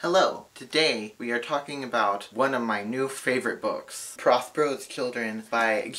Hello! Today we are talking about one of my new favorite books, Prospero's Children by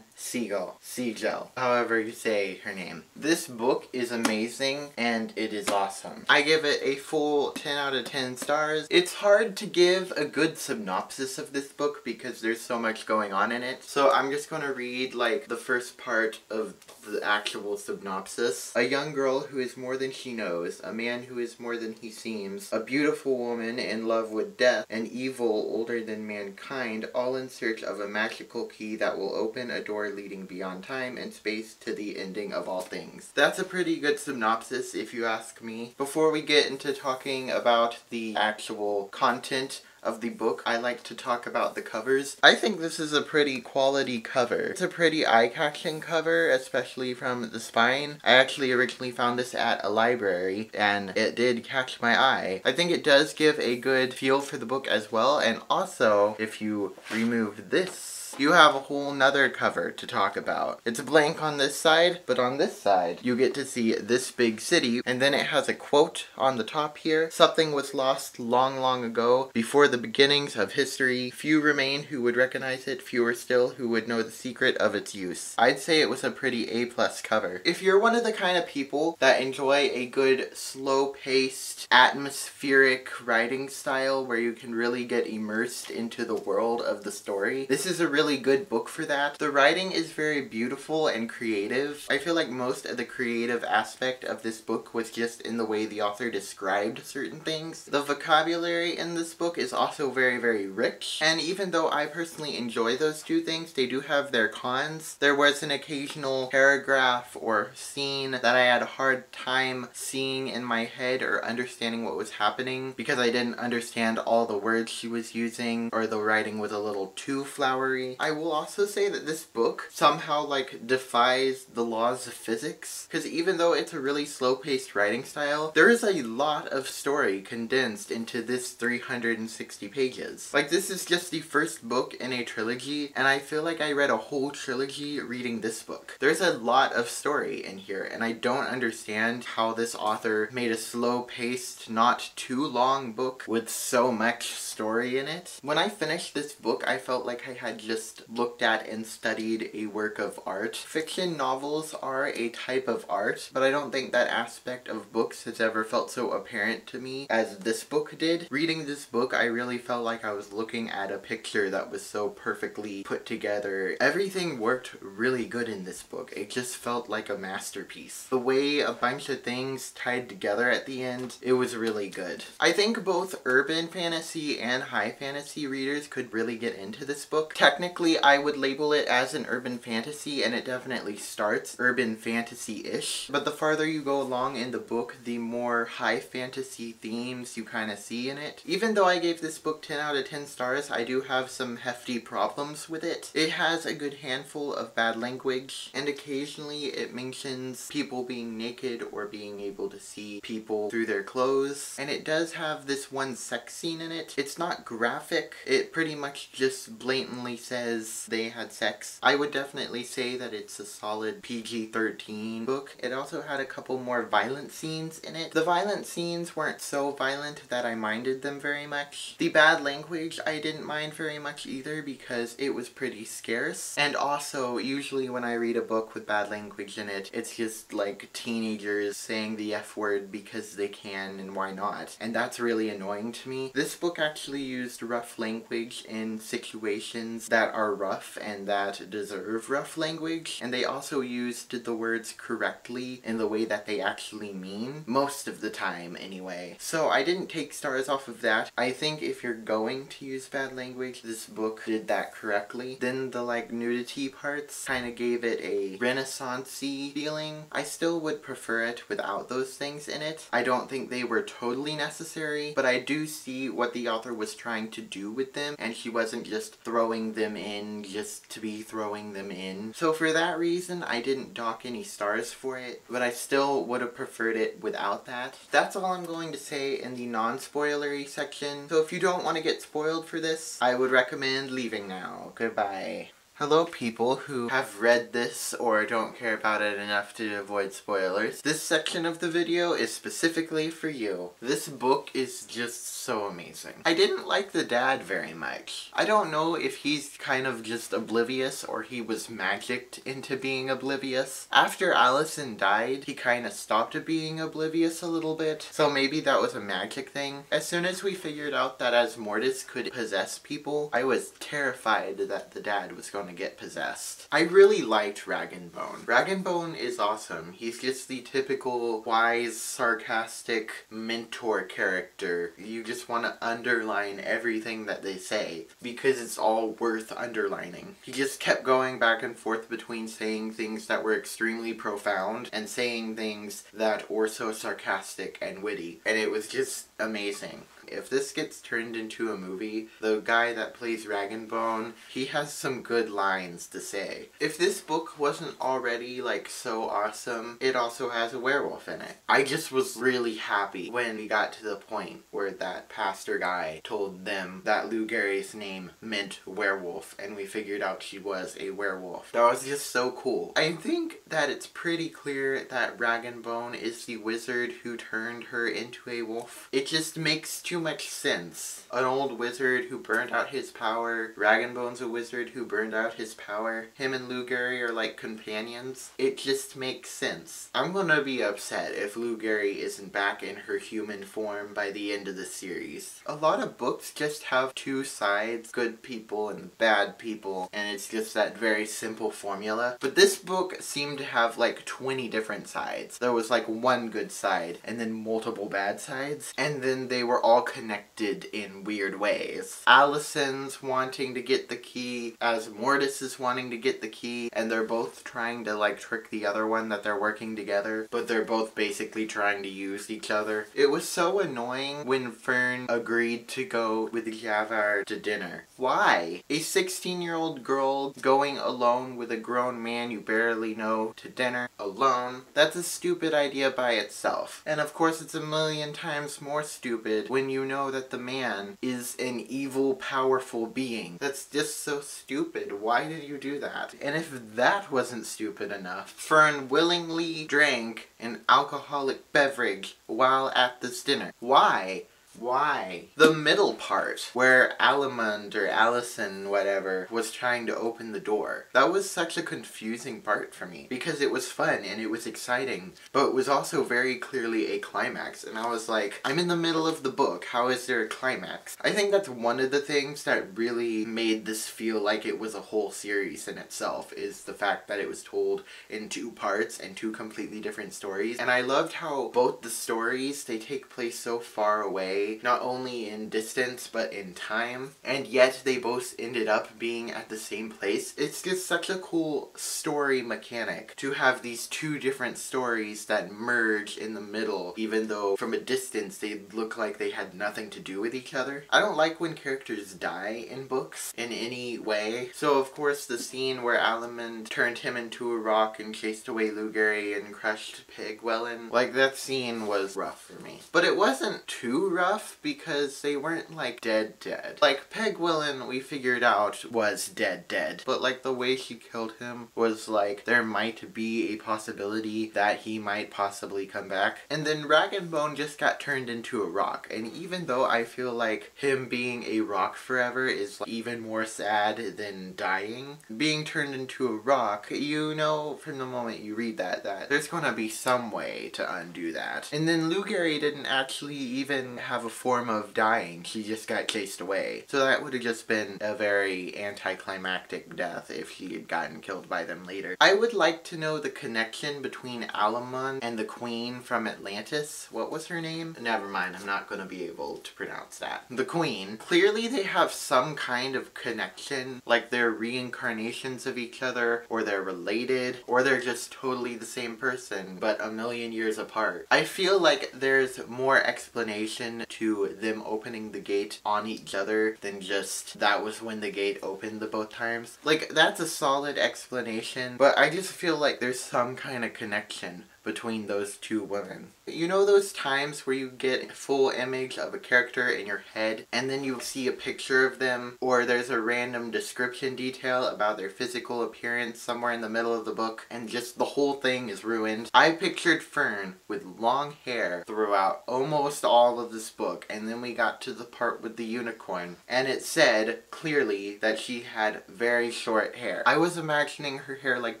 Siegel, however you say her name. This book is amazing and it is awesome. I give it a full 10 out of 10 stars. It's hard to give a good synopsis of this book because there's so much going on in it. So I'm just going to read like the first part of the actual synopsis. A young girl who is more than she knows, a man who is more than he seems, a beautiful woman in love with death, an evil older than mankind, all in search of a magical key that will open a door leading beyond time and space to the ending of all things. That's a pretty good synopsis if you ask me. Before we get into talking about the actual content of the book, I like to talk about the covers. I think this is a pretty quality cover. It's a pretty eye-catching cover, especially from the spine. I actually originally found this at a library, and it did catch my eye. I think it does give a good feel for the book as well, and also, if you remove this, you have a whole nother cover to talk about. It's blank on this side, but on this side, you get to see this big city, and then it has a quote on the top here. Something was lost long, long ago, before the beginnings of history. Few remain who would recognize it, fewer still who would know the secret of its use. I'd say it was a pretty A+ cover. If you're one of the kind of people that enjoy a good, slow-paced, atmospheric writing style where you can really get immersed into the world of the story, this is a really good book for that. The writing is very beautiful and creative. I feel like most of the creative aspect of this book was just in the way the author described certain things. The vocabulary in this book is also very, very rich, and even though I personally enjoy those two things, they do have their cons. There was an occasional paragraph or scene that I had a hard time seeing in my head or understanding what was happening because I didn't understand all the words she was using, or the writing was a little too flowery. I will also say that this book somehow like defies the laws of physics, because even though it's a really slow-paced writing style, there is a lot of story condensed into this 360 pages. Like, this is just the first book in a trilogy, and I feel like I read a whole trilogy reading this book. There's a lot of story in here, and I don't understand how this author made a slow-paced, not too long book with so much story in it. When I finished this book, I felt like I had just looked at and studied a work of art. Fiction novels are a type of art, but I don't think that aspect of books has ever felt so apparent to me as this book did. Reading this book, I really felt like I was looking at a picture that was so perfectly put together. Everything worked really good in this book. It just felt like a masterpiece. The way a bunch of things tied together at the end, it was really good. I think both urban fantasy and high fantasy readers could really get into this book. Technically, I would label it as an urban fantasy, and it definitely starts urban fantasy-ish. But the farther you go along in the book, the more high fantasy themes you kind of see in it. Even though I gave this book 10 out of 10 stars, I do have some hefty problems with it. It has a good handful of bad language, and occasionally it mentions people being naked or being able to see people through their clothes. And it does have this one sex scene in it. It's not graphic. It pretty much just blatantly says they had sex. I would definitely say that it's a solid PG-13 book. It also had a couple more violent scenes in it. The violent scenes weren't so violent that I minded them very much. The bad language I didn't mind very much either because it was pretty scarce. And also, usually when I read a book with bad language in it, it's just like teenagers saying the F word because they can and why not. And that's really annoying to me. This book actually used rough language in situations that are rough and that deserve rough language, and they also used the words correctly in the way that they actually mean, most of the time anyway. So I didn't take stars off of that. I think if you're going to use bad language, this book did that correctly. Then the like nudity parts kind of gave it a renaissance-y feeling. I still would prefer it without those things in it. I don't think they were totally necessary, but I do see what the author was trying to do with them, and she wasn't just throwing them in just to be throwing them in. So for that reason, I didn't dock any stars for it, but I still would have preferred it without that. That's all I'm going to say in the non-spoilery section. So if you don't want to get spoiled for this, I would recommend leaving now. Goodbye. Hello people who have read this or don't care about it enough to avoid spoilers. This section of the video is specifically for you. This book is just so amazing. I didn't like the dad very much. I don't know if he's kind of just oblivious or he was magicked into being oblivious. After Allison died, he kind of stopped being oblivious a little bit. So maybe that was a magic thing. As soon as we figured out that as Mortis could possess people, I was terrified that the dad was going to get possessed. I really liked Rag and Bone. Rag and Bone is awesome. He's just the typical wise, sarcastic mentor character. You just want to underline everything that they say because it's all worth underlining. He just kept going back and forth between saying things that were extremely profound and saying things that were so sarcastic and witty, and it was just amazing. If this gets turned into a movie, the guy that plays Rag and Bone, he has some good lines to say. If this book wasn't already like so awesome, it also has a werewolf in it. I just was really happy when we got to the point where that pastor guy told them that Lou Gehrig's name meant werewolf and we figured out she was a werewolf. That was just so cool. I think that it's pretty clear that Rag and Bone is the wizard who turned her into a wolf. It just makes too much sense. An old wizard who burned out his power. Rag and Bone's a wizard who burned out his power. Him and Lou Gehrig are like companions. It just makes sense. I'm gonna be upset if Lou Gehrig isn't back in her human form by the end of the series. A lot of books just have two sides, good people and bad people, and it's just that very simple formula. But this book seemed to have like 20 different sides. There was like one good side and then multiple bad sides, and then they were all connected in weird ways. Allison's wanting to get the key as Mortis is wanting to get the key, and they're both trying to like trick the other one that they're working together, but they're both basically trying to use each other. It was so annoying when Fern agreed to go with Javert to dinner. Why? A 16-year-old girl going alone with a grown man you barely know to dinner alone? That's a stupid idea by itself. And of course it's a million times more stupid when you know that the man is an evil, powerful being. That's just so stupid. Why did you do that? And if that wasn't stupid enough, Fern willingly drank an alcoholic beverage while at this dinner. Why? Why? The middle part, where Alamund or Allison, whatever, was trying to open the door. That was such a confusing part for me, because it was fun and it was exciting, but it was also very clearly a climax, and I was like, I'm in the middle of the book, how is there a climax? I think that's one of the things that really made this feel like it was a whole series in itself, is the fact that it was told in two parts and two completely different stories, and I loved how both the stories, they take place so far away, not only in distance but in time, and yet they both ended up being at the same place. It's just such a cool story mechanic to have these two different stories that merge in the middle, even though from a distance they look like they had nothing to do with each other. I don't like when characters die in books in any way, so of course the scene where Alamund turned him into a rock and chased away Lou Gehrig and crushed Pigwellen, like that scene was rough for me. But it wasn't too rough because they weren't like dead. Like Pigwellen we figured out was dead, but like the way she killed him was like there might be a possibility that he might possibly come back. And then Rag and Bone just got turned into a rock, and even though I feel like him being a rock forever is like even more sad than dying, being turned into a rock, you know from the moment you read that there's gonna be some way to undo that. And then Lou Gehrig didn't actually even have a form of dying, she just got chased away. So that would have just been a very anticlimactic death if she had gotten killed by them later. I would like to know the connection between Alamund and the Queen from Atlantis. What was her name? Never mind, I'm not going to be able to pronounce that. The Queen. Clearly they have some kind of connection, like they're reincarnations of each other, or they're related, or they're just totally the same person, but a million years apart. I feel like there's more explanation to them opening the gate on each other than just that was when the gate opened the both times. Like, that's a solid explanation, but I just feel like there's some kind of connection between those two women. You know those times where you get a full image of a character in your head and then you see a picture of them, or there's a random description detail about their physical appearance somewhere in the middle of the book and just the whole thing is ruined? I pictured Fern with long hair throughout almost all of this book, and then we got to the part with the unicorn and it said clearly that she had very short hair. I was imagining her hair like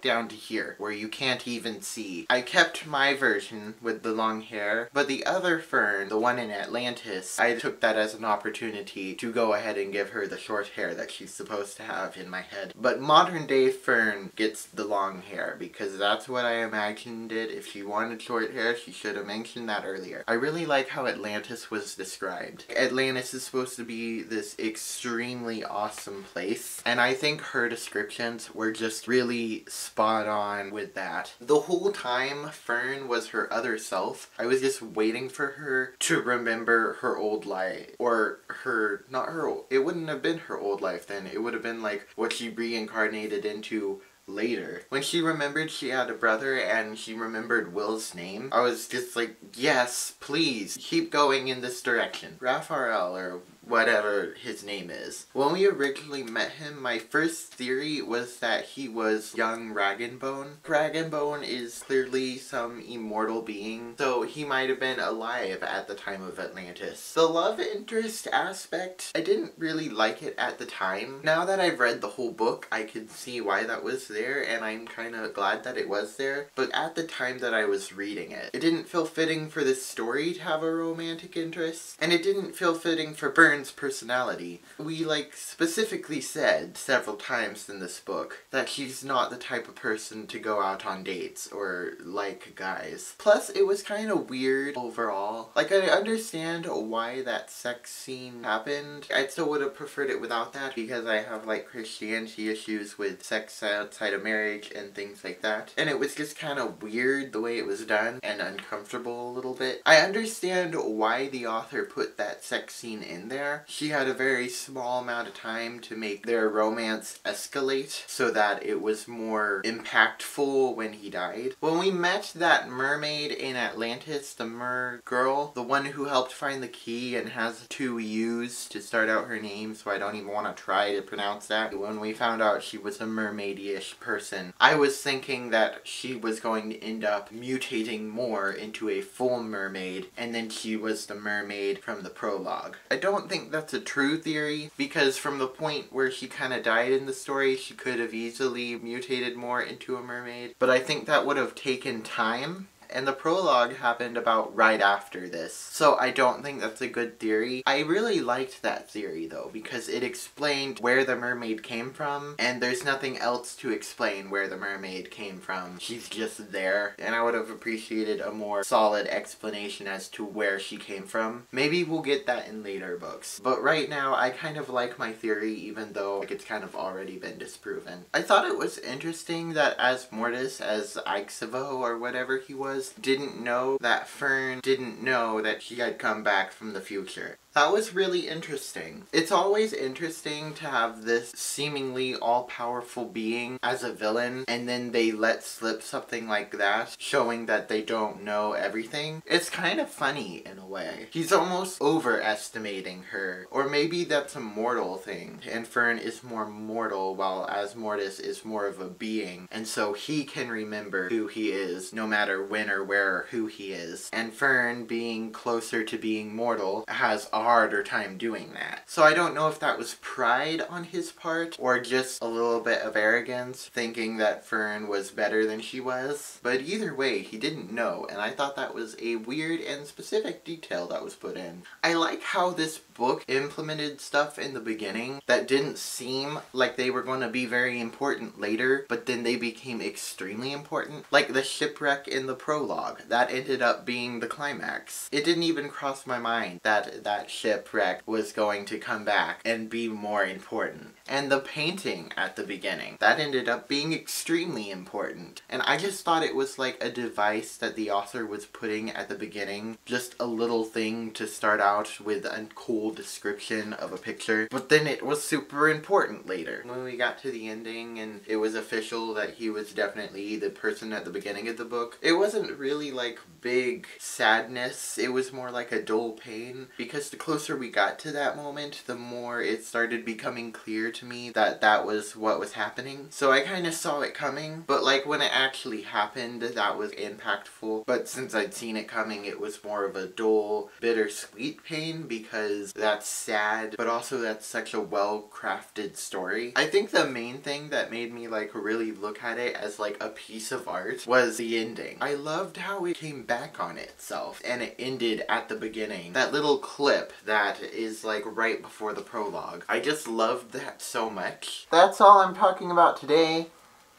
down to here where you can't even see. I kept my version with the long hair, but the other Fern, the one in Atlantis, I took that as an opportunity to go ahead and give her the short hair that she's supposed to have in my head. But modern day Fern gets the long hair because that's what I imagined it. If she wanted short hair, she should have mentioned that earlier. I really like how Atlantis was described. Atlantis is supposed to be this extremely awesome place, and I think her descriptions were just really spot on with that. The whole time Fern was her other self, I was just waiting for her to remember her old life, or her, not her, it wouldn't have been her old life then, it would have been like what she reincarnated into later. When she remembered she had a brother and she remembered Will's name, I was just like, yes, please, keep going in this direction. Raphael, or whatever his name is. When we originally met him, my first theory was that he was young Rag'n'Bone. Rag'n'Bone is clearly some immortal being, so he might have been alive at the time of Atlantis. The love interest aspect, I didn't really like it at the time. Now that I've read the whole book, I can see why that was there, and I'm kind of glad that it was there. But at the time that I was reading it, it didn't feel fitting for this story to have a romantic interest, and it didn't feel fitting for Fern's personality. We specifically said several times in this book that she's not the type of person to go out on dates or like guys. Plus it was kind of weird overall. I understand why that sex scene happened. I still would have preferred it without that because I have Christianity issues with sex outside of marriage and things like that. And it was just kind of weird the way it was done and uncomfortable a little bit. I understand why the author put that sex scene in there. She had a very small amount of time to make their romance escalate so that it was more impactful when he died. When we met that mermaid in Atlantis, the mer girl, the one who helped find the key and has 2 U's to start out her name, so I don't even want to try to pronounce that. When we found out she was a mermaid-ish person, I was thinking that she was going to end up mutating more into a full mermaid, and then she was the mermaid from the prologue. I don't think that's a true theory, because from the point where she kind of died in the story, she could have easily mutated more into a mermaid, but I think that would have taken time. And the prologue happened about right after this, so I don't think that's a good theory. I really liked that theory though, because it explained where the mermaid came from, and there's nothing else to explain where the mermaid came from. She's just there, and I would have appreciated a more solid explanation as to where she came from. Maybe we'll get that in later books, but right now I kind of like my theory even though it's kind of already been disproven. I thought it was interesting that as Mortis, as Ikesevo or whatever he was, didn't know that Fern didn't know that she had come back from the future. That was really interesting. It's always interesting to have this seemingly all-powerful being as a villain, and then they let slip something like that, showing that they don't know everything. It's kind of funny in a way. He's almost overestimating her. Or maybe that's a mortal thing, and Fern is more mortal, while as Mortis is more of a being, and so he can remember who he is, no matter when or where or who he is. And Fern, being closer to being mortal, has a harder time doing that. So I don't know if that was pride on his part or just a little bit of arrogance, thinking that Fern was better than she was. But either way, he didn't know, and I thought that was a weird and specific detail that was put in. I like how this book implemented stuff in the beginning that didn't seem like they were going to be very important later, but then they became extremely important. Like the shipwreck in the prologue, that ended up being the climax. It didn't even cross my mind that that that shipwreck was going to come back and be more important. And the painting at the beginning, that ended up being extremely important. And I just thought it was like a device that the author was putting at the beginning. Just a little thing to start out with a cool description of a picture. But then it was super important later. When we got to the ending and it was official that he was definitely the person at the beginning of the book, it wasn't really like big sadness. It was more like a dull pain. Because the closer we got to that moment, the more it started becoming clear to me that that was what was happening. So I kind of saw it coming, but like when it actually happened, that was impactful. But since I'd seen it coming, it was more of a dull, bittersweet pain because that's sad, but also that's such a well-crafted story. I think the main thing that made me like really look at it as like a piece of art was the ending. I loved how it came back on itself and it ended at the beginning. That little clip that is like right before the prologue. I just loved that so much. That's all I'm talking about today.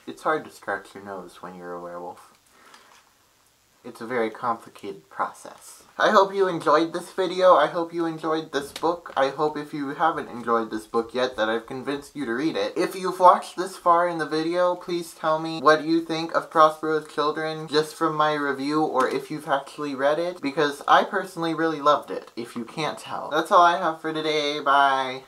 It's hard to scratch your nose when you're a werewolf. It's a very complicated process. I hope you enjoyed this video. I hope you enjoyed this book. I hope if you haven't enjoyed this book yet that I've convinced you to read it. If you've watched this far in the video, please tell me what you think of Prospero's Children just from my review or if you've actually read it, because I personally really loved it, if you can't tell. That's all I have for today. Bye.